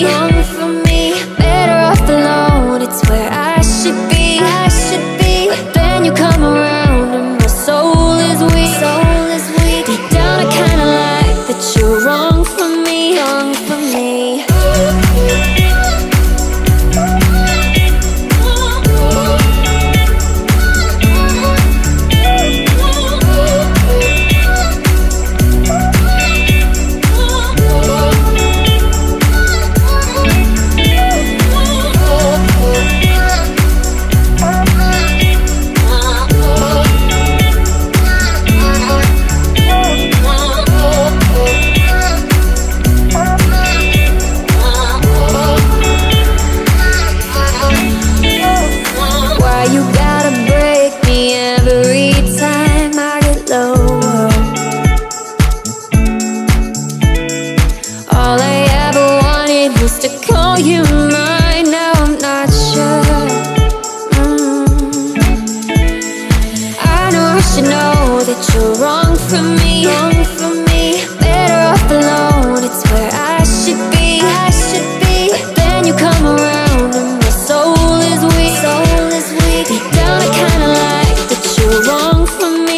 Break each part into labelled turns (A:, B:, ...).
A: wrong for me. Better off alone, it's where I should be. But then you come around and my soul is weak. Deep down I kinda like that you're wrong for me. To call you mine, now I'm not sure. I know I should know that you're wrong for me. Better off alone, it's where I should be. But then you come around and my soul is weak. Deep down I kinda like that you're wrong for me.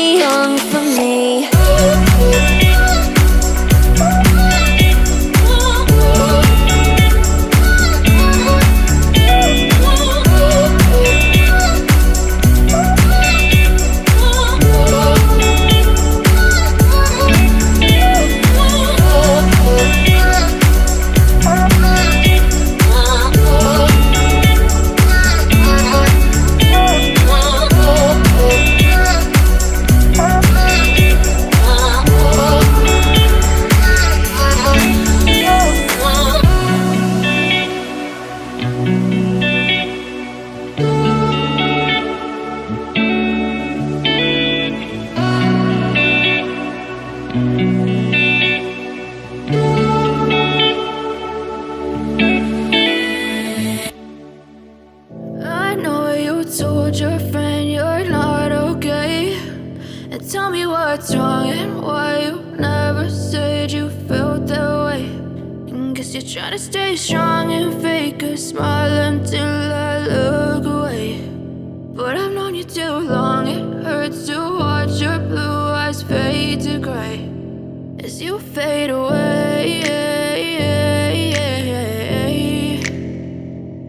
A: I know you told your friend you're not okay, and tell me what's wrong and why you never said you felt that way. And guess you're trying to stay strong and fake a smile until I look away. But I've known you too long, it hurts to watch your blue eyes fade to gray as you fade away.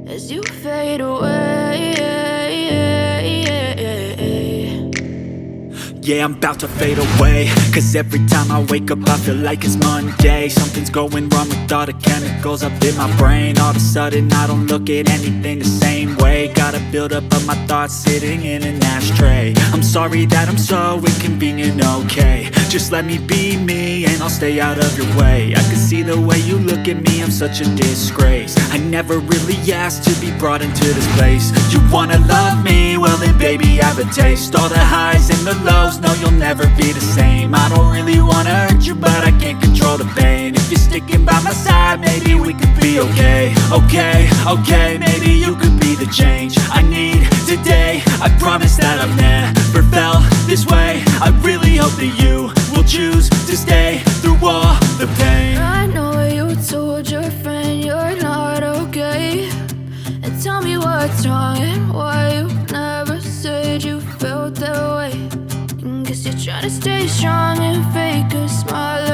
A: As you fade away.
B: Yeah, I'm about to fade away, cause every time I wake up I feel like it's Monday. Something's going wrong with all the chemicals up in my brain. All of a sudden I don't look at anything the same way. Got a buildup of my thoughts sitting in an ashtray. I'm sorry that I'm so inconvenient, okay. Just let me be me and I'll stay out of your way. I can see the way you look at me, I'm such a disgrace. I never really asked to be brought into this place. You wanna love me? Well then baby I have a taste. All the highs and the lows, no you'll never be the same. I don't really wanna hurt you but I can't control the pain. If you're sticking by my side, maybe we could be okay. Okay, maybe you could be the change I need today. I promise that I've never felt this way. I really hope that you will choose to stay through all the pain.
A: I know you told your friend you're not okay, and tell me what's wrong and why you never said you felt that way. And guess you're trying to stay strong and fake a smile